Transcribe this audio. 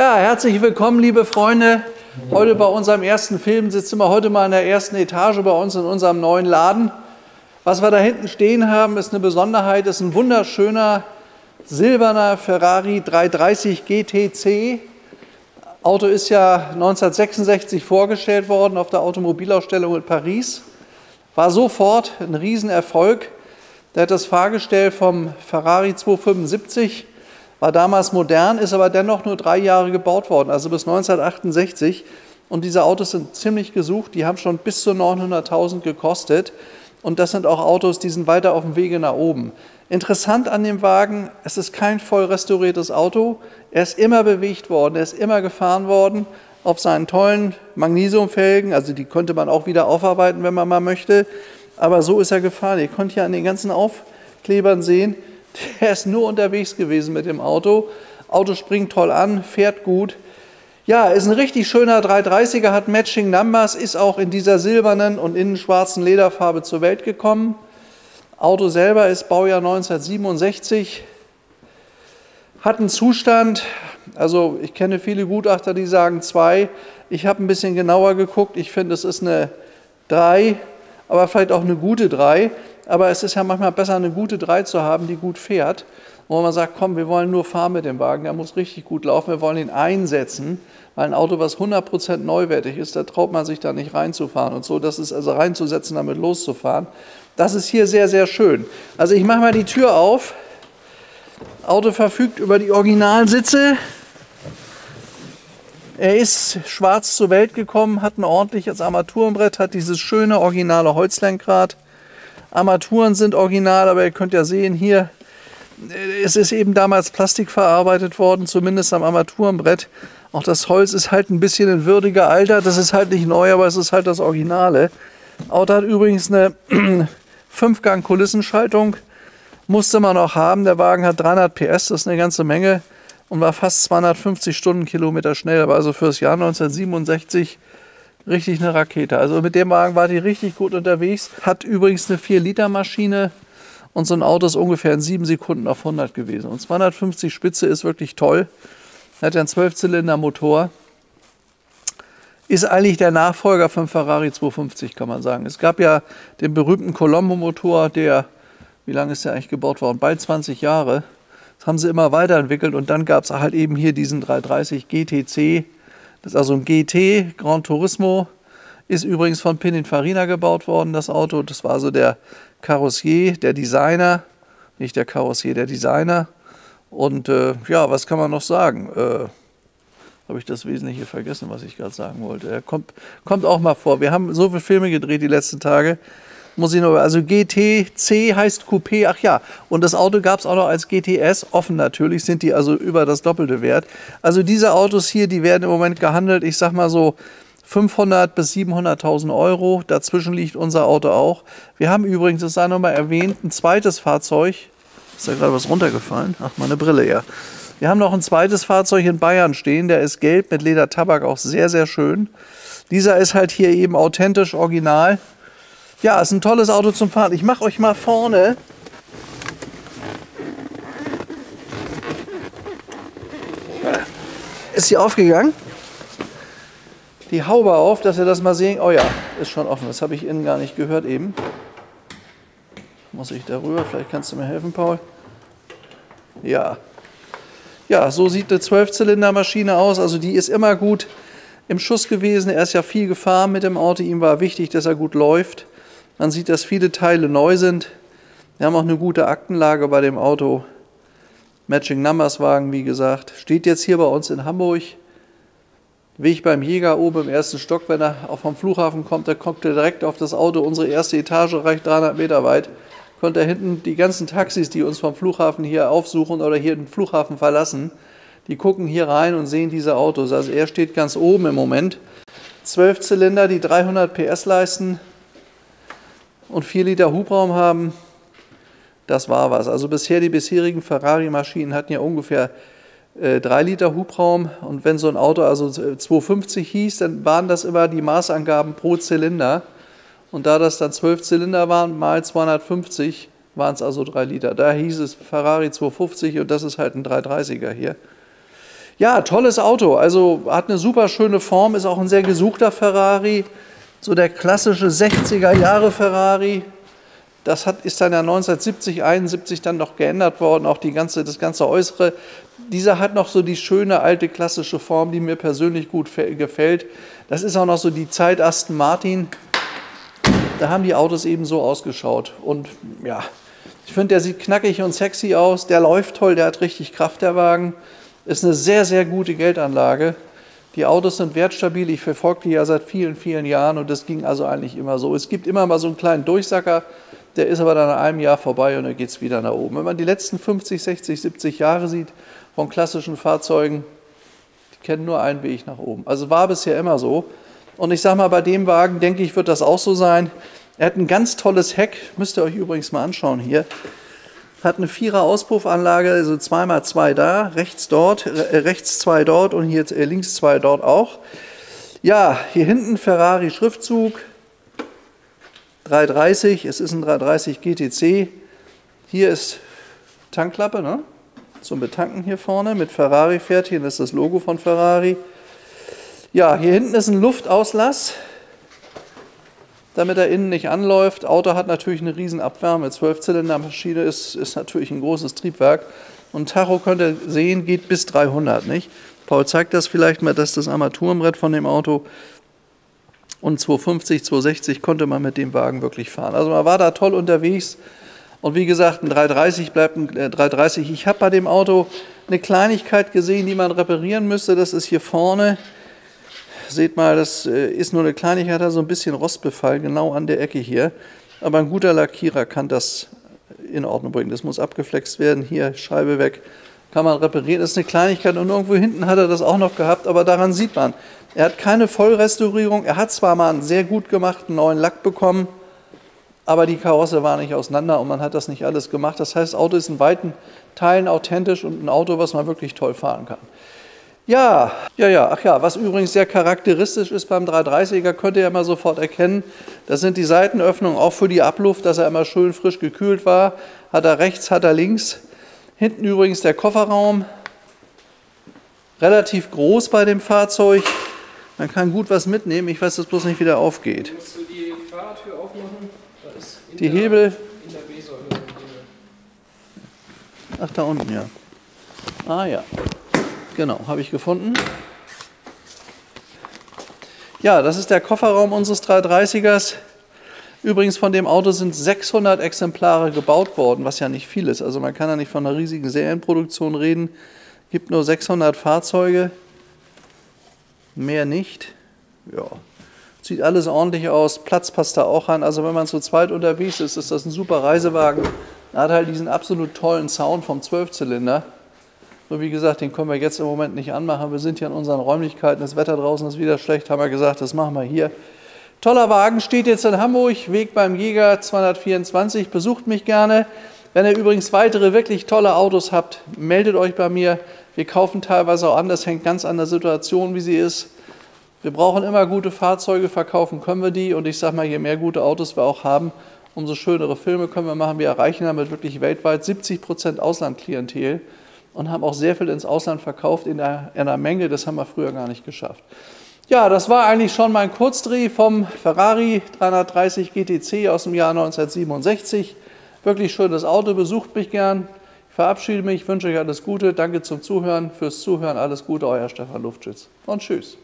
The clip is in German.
Ja, herzlich willkommen, liebe Freunde. Heute bei unserem ersten Film sitzen wir heute mal in der ersten Etage bei uns in unserem neuen Laden. Was wir da hinten stehen haben, ist eine Besonderheit, ist ein wunderschöner silberner Ferrari 330 GTC. Auto ist ja 1966 vorgestellt worden auf der Automobilausstellung in Paris. War sofort ein Riesenerfolg. Der hat das Fahrgestell vom Ferrari 275, war damals modern, ist aber dennoch nur 3 Jahre gebaut worden, also bis 1968. Und diese Autos sind ziemlich gesucht, die haben schon bis zu 900.000 gekostet. Und das sind auch Autos, die sind weiter auf dem Wege nach oben. Interessant an dem Wagen, es ist kein voll restauriertes Auto. Er ist immer bewegt worden, er ist immer gefahren worden auf seinen tollen Magnesiumfelgen. Also die könnte man auch wieder aufarbeiten, wenn man mal möchte. Aber so ist er gefahren. Ihr könnt hier an den ganzen Aufklebern sehen, der ist nur unterwegs gewesen mit dem Auto. Auto springt toll an, fährt gut. Ja, ist ein richtig schöner 330er, hat Matching Numbers, ist auch in dieser silbernen und innen schwarzen Lederfarbe zur Welt gekommen. Auto selber ist Baujahr 1967. Hat einen Zustand, also ich kenne viele Gutachter, die sagen 2. Ich habe ein bisschen genauer geguckt, ich finde, es ist eine 3, aber vielleicht auch eine gute 3. Aber es ist ja manchmal besser, eine gute 3 zu haben, die gut fährt. Wo man sagt, komm, wir wollen nur fahren mit dem Wagen, der muss richtig gut laufen, wir wollen ihn einsetzen, weil ein Auto, was 100% neuwertig ist, da traut man sich da nicht reinzufahren und so. Das ist also reinzusetzen, damit loszufahren. Das ist hier sehr, sehr schön. Also ich mache mal die Tür auf. Auto verfügt über die Originalsitze. Er ist schwarz zur Welt gekommen, hat ein ordentliches Armaturenbrett, hat dieses schöne originale Holzlenkrad. Armaturen sind original, aber ihr könnt ja sehen hier, es ist eben damals Plastik verarbeitet worden, zumindest am Armaturenbrett. Auch das Holz ist halt ein bisschen in würdiger Alter, das ist halt nicht neu, aber es ist halt das Originale. Auto hat übrigens eine 5-Gang-Kulissenschaltung, musste man auch haben. Der Wagen hat 300 PS, das ist eine ganze Menge und war fast 250 Stundenkilometer schnell, aber also fürs Jahr 1967 richtig eine Rakete. Also mit dem Wagen war die richtig gut unterwegs. Hat übrigens eine 4-Liter-Maschine und so ein Auto ist ungefähr in 7 Sekunden auf 100 gewesen. Und 250 Spitze ist wirklich toll. Hat ja einen 12-Zylinder-Motor. Ist eigentlich der Nachfolger vom Ferrari 250, kann man sagen. Es gab ja den berühmten Colombo-Motor, der, wie lange ist der eigentlich gebaut worden? Bald 20 Jahre. Das haben sie immer weiterentwickelt und dann gab es halt eben hier diesen 330 GTC. Das ist also ein GT, Gran Turismo, ist übrigens von Pininfarina gebaut worden, das Auto. Das war also der Karossier, der Designer, nicht der Karossier, der Designer. Und ja, was kann man noch sagen? Habe ich das Wesentliche vergessen, was ich gerade sagen wollte. Er kommt auch mal vor. Wir haben so viele Filme gedreht die letzten Tage. Muss ich noch, also GTC heißt Coupé, ach ja, und das Auto gab es auch noch als GTS, offen natürlich, sind die also über das Doppelte wert. Also diese Autos hier, die werden im Moment gehandelt, ich sag mal so 500.000 bis 700.000 Euro, dazwischen liegt unser Auto auch. Wir haben übrigens, das sei nochmal erwähnt, ein zweites Fahrzeug, ist da gerade was runtergefallen? Ach, meine Brille, ja. Wir haben noch ein zweites Fahrzeug in Bayern stehen, der ist gelb mit Ledertabak, auch sehr, sehr schön. Dieser ist halt hier eben authentisch, original. Ja, ist ein tolles Auto zum Fahren. Ich mache euch mal vorne. Ist hier aufgegangen? Die Haube auf, dass ihr das mal sehen. Oh ja, ist schon offen. Das habe ich innen gar nicht gehört eben. Muss ich darüber? Vielleicht kannst du mir helfen, Paul. Ja. Ja, so sieht eine 12-Zylinder-Maschine aus. Also die ist immer gut im Schuss gewesen. Er ist ja viel gefahren mit dem Auto. Ihm war wichtig, dass er gut läuft. Man sieht, dass viele Teile neu sind. Wir haben auch eine gute Aktenlage bei dem Auto. Matching Numbers Wagen, wie gesagt. Steht jetzt hier bei uns in Hamburg. Weg beim Jäger oben im 1. Stock. Wenn er auch vom Flughafen kommt, da kommt er direkt auf das Auto. Unsere erste Etage reicht 300 Meter weit. Könnt ihr hinten die ganzen Taxis, die uns vom Flughafen hier aufsuchen oder hier den Flughafen verlassen, die gucken hier rein und sehen diese Autos. Also er steht ganz oben im Moment. 12 Zylinder, die 300 PS leisten und 4 Liter Hubraum haben, das war was. Also bisher, die bisherigen Ferrari-Maschinen hatten ja ungefähr 3 Liter Hubraum und wenn so ein Auto also 250 hieß, dann waren das immer die Maßangaben pro Zylinder und da das dann 12 Zylinder waren mal 250, waren es also 3 Liter. Da hieß es Ferrari 250 und das ist halt ein 330er hier. Ja, tolles Auto. Also hat eine super schöne Form, ist auch ein sehr gesuchter Ferrari. So der klassische 60er Jahre Ferrari. Ist dann ja 1970, 71 dann noch geändert worden, auch das ganze Äußere. Dieser hat noch so die schöne alte klassische Form, die mir persönlich gut gefällt. Das ist auch noch so die Zeit Aston Martin. Da haben die Autos eben so ausgeschaut. Und ja, ich finde, der sieht knackig und sexy aus. Der läuft toll, der hat richtig Kraft, der Wagen. Ist eine sehr, sehr gute Geldanlage. Die Autos sind wertstabil. Ich verfolge die ja seit vielen, vielen Jahren und das ging also eigentlich immer so. Es gibt immer mal so einen kleinen Durchsacker, der ist aber dann nach einem Jahr vorbei und dann geht es wieder nach oben. Wenn man die letzten 50, 60, 70 Jahre sieht von klassischen Fahrzeugen, die kennen nur einen Weg nach oben. Also war bisher immer so. Und ich sage mal, bei dem Wagen, denke ich, wird das auch so sein. Er hat ein ganz tolles Heck, müsst ihr euch übrigens mal anschauen hier. Hat eine 4er Auspuffanlage, also 2x2 da, rechts 2 dort und hier links 2 dort auch. Ja, hier hinten Ferrari Schriftzug, 330, es ist ein 330 GTC. Hier ist Tankklappe, ne? Zum Betanken hier vorne mit Ferrari-Pferdchen, das ist das Logo von Ferrari. Ja, hier hinten ist ein Luftauslass, damit er innen nicht anläuft. Auto hat natürlich eine riesen Abwärme, 12-Zylinder-Maschine ist natürlich ein großes Triebwerk. Und Tacho könnt ihr sehen, geht bis 300, nicht? Paul zeigt das vielleicht mal, das ist das Armaturenbrett von dem Auto. Und 250, 260 konnte man mit dem Wagen wirklich fahren. Also man war da toll unterwegs. Und wie gesagt, ein 330 bleibt ein 330. Ich habe bei dem Auto eine Kleinigkeit gesehen, die man reparieren müsste. Das ist hier vorne. Seht mal, das ist nur eine Kleinigkeit, hat so ein bisschen Rostbefall, genau an der Ecke hier. Aber ein guter Lackierer kann das in Ordnung bringen. Das muss abgeflext werden. Hier, Scheibe weg. Kann man reparieren. Das ist eine Kleinigkeit. Und irgendwo hinten hat er das auch noch gehabt. Aber daran sieht man, er hat keine Vollrestaurierung. Er hat zwar mal einen sehr gut gemachten neuen Lack bekommen, aber die Karosse war nicht auseinander und man hat das nicht alles gemacht. Das heißt, das Auto ist in weiten Teilen authentisch und ein Auto, was man wirklich toll fahren kann. Ja, ach ja, was übrigens sehr charakteristisch ist beim 330er, könnt ihr ja mal sofort erkennen, das sind die Seitenöffnungen auch für die Abluft, dass er immer schön frisch gekühlt war. Hat er rechts, hat er links. Hinten übrigens der Kofferraum, relativ groß bei dem Fahrzeug. Man kann gut was mitnehmen, ich weiß, dass bloß nicht wieder aufgeht. Musst du die Fahrertür aufmachen? Da ist die Hebel. In der B-Säule. Ach, da unten, ja. Ah ja, genau, habe ich gefunden. Ja, das ist der Kofferraum unseres 330ers. Übrigens von dem Auto sind 600 Exemplare gebaut worden, was ja nicht viel ist. Also man kann ja nicht von einer riesigen Serienproduktion reden. Gibt nur 600 Fahrzeuge. Mehr nicht. Ja, sieht alles ordentlich aus. Platz passt da auch rein. Also wenn man zu zweit unterwegs ist, ist das ein super Reisewagen. Er hat halt diesen absolut tollen Sound vom 12-Zylinder. Nur wie gesagt, den können wir jetzt im Moment nicht anmachen. Wir sind hier in unseren Räumlichkeiten. Das Wetter draußen ist wieder schlecht. Haben wir gesagt, das machen wir hier. Toller Wagen, steht jetzt in Hamburg. Weg beim Jäger 224. Besucht mich gerne. Wenn ihr übrigens weitere wirklich tolle Autos habt, meldet euch bei mir. Wir kaufen teilweise auch an, das hängt ganz an der Situation, wie sie ist. Wir brauchen immer gute Fahrzeuge, verkaufen können wir die. Und ich sage mal, je mehr gute Autos wir auch haben, umso schönere Filme können wir machen. Wir erreichen damit wirklich weltweit 70% Auslandklientel und haben auch sehr viel ins Ausland verkauft in einer Menge. Das haben wir früher gar nicht geschafft. Ja, das war eigentlich schon mein Kurzdreh vom Ferrari 330 GTC aus dem Jahr 1967. Wirklich schönes Auto, besucht mich gern. Ich verabschiede mich, wünsche euch alles Gute. Danke zum Zuhören, fürs Zuhören. Alles Gute, euer Stefan Luftschütz. Und tschüss.